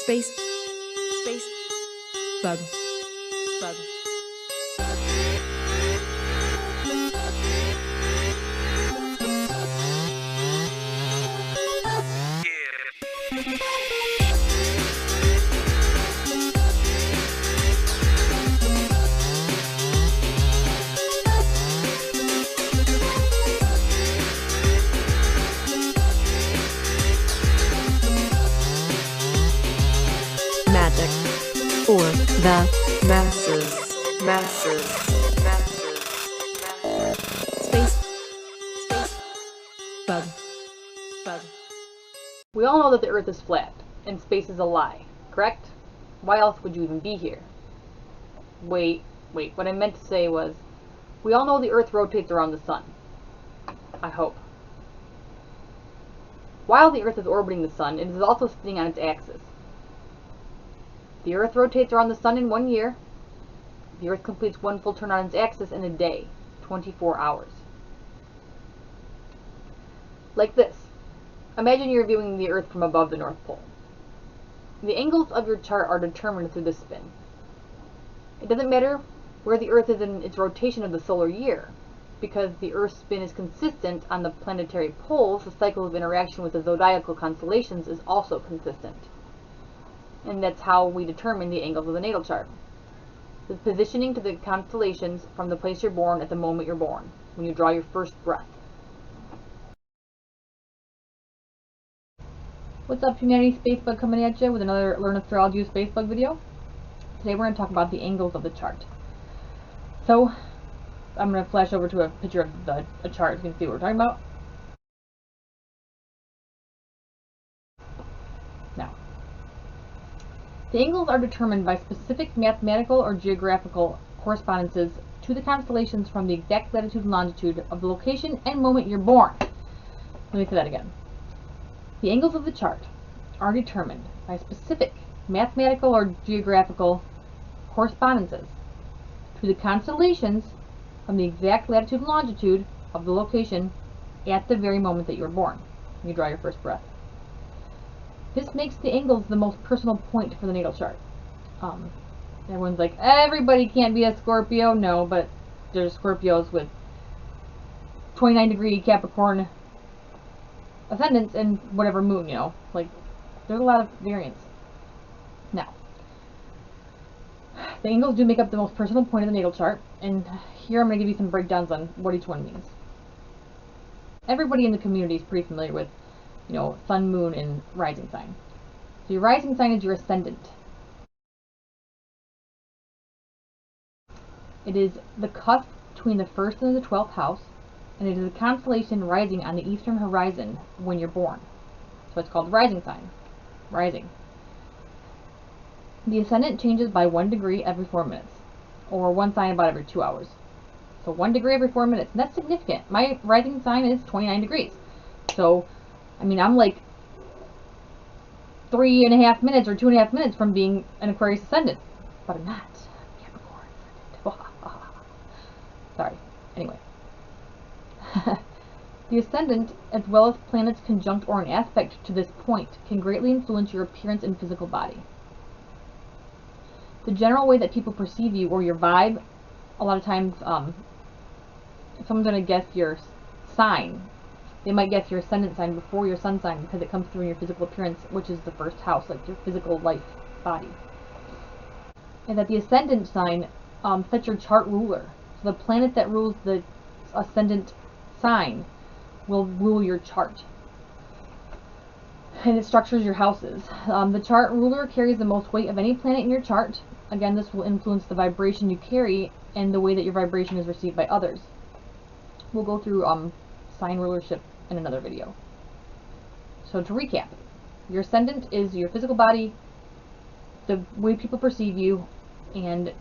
Space. Space. Bug. Bug. Magic for the masses. Space. Space. Bug. Bug. We all know that the Earth is flat and space is a lie, correct? Why else would you even be here? Wait, what I meant to say was, we all know the Earth rotates around the Sun. I hope. While the Earth is orbiting the Sun, it is also spinning on its axis. The Earth rotates around the Sun in 1 year. The Earth completes one full turn on its axis in a day, 24 hours. Like this. Imagine you're viewing the Earth from above the North Pole. The angles of your chart are determined through this spin. It doesn't matter where the Earth is in its rotation of the solar year, because the Earth's spin is consistent on the planetary poles. The cycle of interaction with the zodiacal constellations is also consistent. And that's how we determine the angles of the natal chart. The positioning to the constellations from the place you're born at the moment you're born, when you draw your first breath. What's up, humanity? Spacebug coming at you with another Learn Astrology with Spacebug video. Today we're going to talk about the angles of the chart. So, I'm going to flash over to a picture of a chart so you can see what we're talking about. Now, the angles are determined by specific mathematical or geographical correspondences to the constellations from the exact latitude and longitude of the location and moment you're born. Let me say that again. The angles of the chart are determined by specific mathematical or geographical correspondences to the constellations from the exact latitude and longitude of the location at the very moment that you were born, when you draw your first breath. This makes the angles the most personal point for the natal chart. Everyone's like, everybody can't be a Scorpio. No, but there's Scorpios with 29-degree Capricorn ascendants and whatever moon, like there's a lot of variance. Now, the angles do make up the most personal point of the natal chart, and here I'm going to give you some breakdowns on what each one means. Everybody in the community is pretty familiar with, sun, moon, and rising sign. So your rising sign is your ascendant. It is the cusp between the 1st and the 12th house, and it is a constellation rising on the eastern horizon when you're born. So it's called the rising sign. Rising. The ascendant changes by 1 degree every 4 minutes, or one sign about every 2 hours. So 1 degree every 4 minutes, and that's significant. My rising sign is 29 degrees. So, I'm like 3.5 minutes or 2.5 minutes from being an Aquarius ascendant, but I'm not. Capricorn ascendant. Sorry. Anyway. The ascendant, as well as planets conjunct or an aspect to this point, can greatly influence your appearance and physical body. The general way that people perceive you, or your vibe, a lot of times, if someone's going to guess your sign, they might guess your ascendant sign before your sun sign because it comes through in your physical appearance, which is the first house, like your physical life body. And that the ascendant sign sets your chart ruler. So the planet that rules the ascendant sign will rule your chart, and it structures your houses. The chart ruler carries the most weight of any planet in your chart. Again, this will influence the vibration you carry and the way that your vibration is received by others. We'll go through sign rulership in another video. So to recap, your ascendant is your physical body, the way people perceive you, and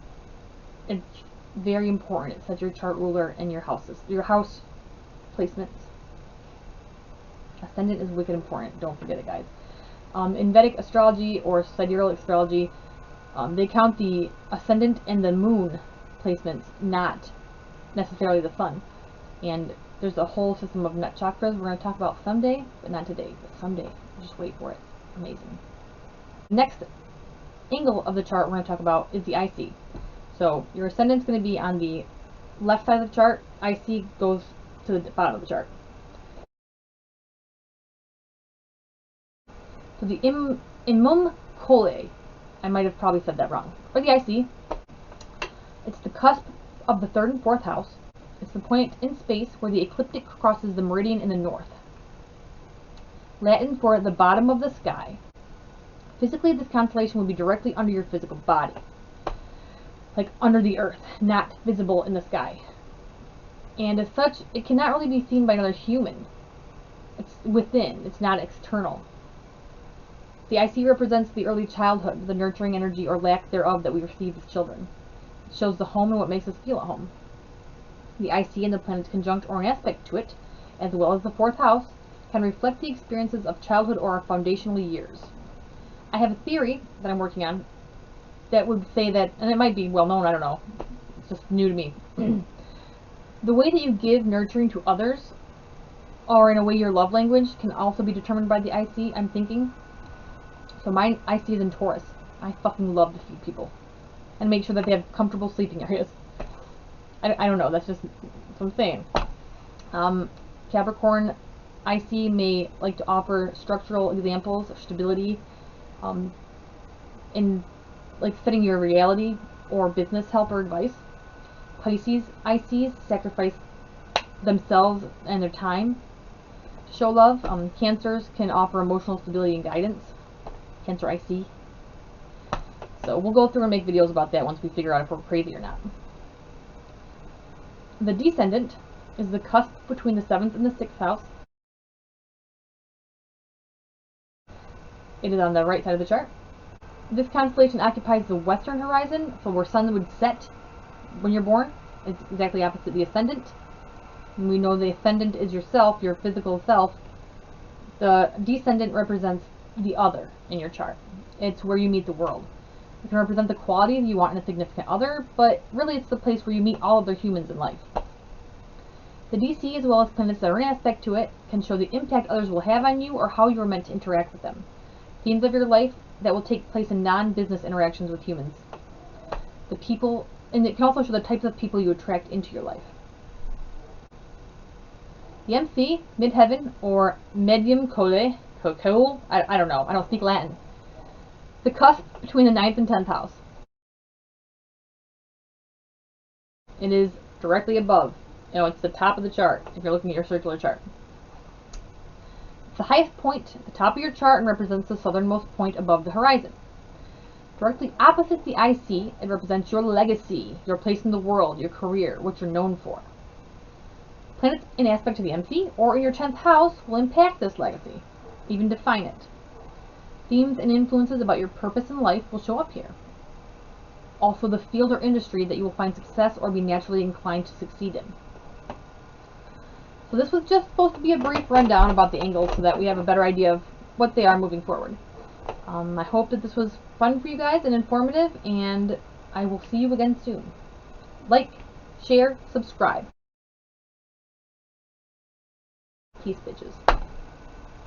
it's very important. It sets your chart ruler and your houses, your house placements. Ascendant is wicked important. Don't forget it, guys. In Vedic astrology or sidereal astrology, they count the ascendant and the moon placements, not necessarily the sun. And there's a whole system of nut chakras we're going to talk about someday, but not today. But someday. Just wait for it. Amazing. Next angle of the chart we're going to talk about is the IC. So your ascendant's going to be on the left side of the chart. IC goes to the bottom of the chart. So the Imum Cole, I might have probably said that wrong, or the IC, it's the cusp of the 3rd and 4th house. It's the point in space where the ecliptic crosses the meridian in the north. Latin for the bottom of the sky. Physically, this constellation will be directly under your physical body, like under the earth, not visible in the sky. And as such, it cannot really be seen by another human. It's within, it's not external. The IC represents the early childhood, the nurturing energy or lack thereof that we receive as children. It shows the home and what makes us feel at home. The IC and the planets conjunct or an aspect to it, as well as the 4th house, can reflect the experiences of childhood or our foundational years. I have a theory that I'm working on that would say that, and it might be well known, I don't know, it's just new to me. The way that you give nurturing to others, or in a way your love language, can also be determined by the IC, I'm thinking. So my IC is in Taurus. I fucking love to feed people and make sure that they have comfortable sleeping areas. I don't know, that's just what I'm saying. Capricorn IC may like to offer structural examples of stability in like setting your reality or business help or advice. Pisces ICs sacrifice themselves and their time to show love. Cancers can offer emotional stability and guidance. Cancer IC. So we'll go through and make videos about that once we figure out if we're crazy or not. The descendant is the cusp between the 7th and the 6th house. It is on the right side of the chart. This constellation occupies the western horizon, so where sun would set when you're born. It's exactly opposite the ascendant. And we know the ascendant is yourself, your physical self. The descendant represents the other in your chart. It's where you meet the world. It can represent the qualities you want in a significant other, but really it's the place where you meet all other humans in life. The DC, as well as planets that are in aspect to it, can show the impact others will have on you or how you are meant to interact with them. Themes of your life that will take place in non-business interactions with humans. The people, and it can also show the types of people you attract into your life. The MC, midheaven, or medium cole, I don't know, I don't speak Latin. The cusp between the 9th and 10th house. It is directly above. You know, it's the top of the chart if you're looking at your circular chart. It's the highest point at the top of your chart and represents the southernmost point above the horizon. Directly opposite the IC, it represents your legacy, your place in the world, your career, what you're known for. Planets in aspect to the MC or in your 10th house will impact this legacy, even define it. Themes and influences about your purpose in life will show up here. Also the field or industry that you will find success or be naturally inclined to succeed in. So this was just supposed to be a brief rundown about the angles so that we have a better idea of what they are moving forward. I hope that this was fun for you guys and informative, and I will see you again soon. Like, share, subscribe. Peace, bitches.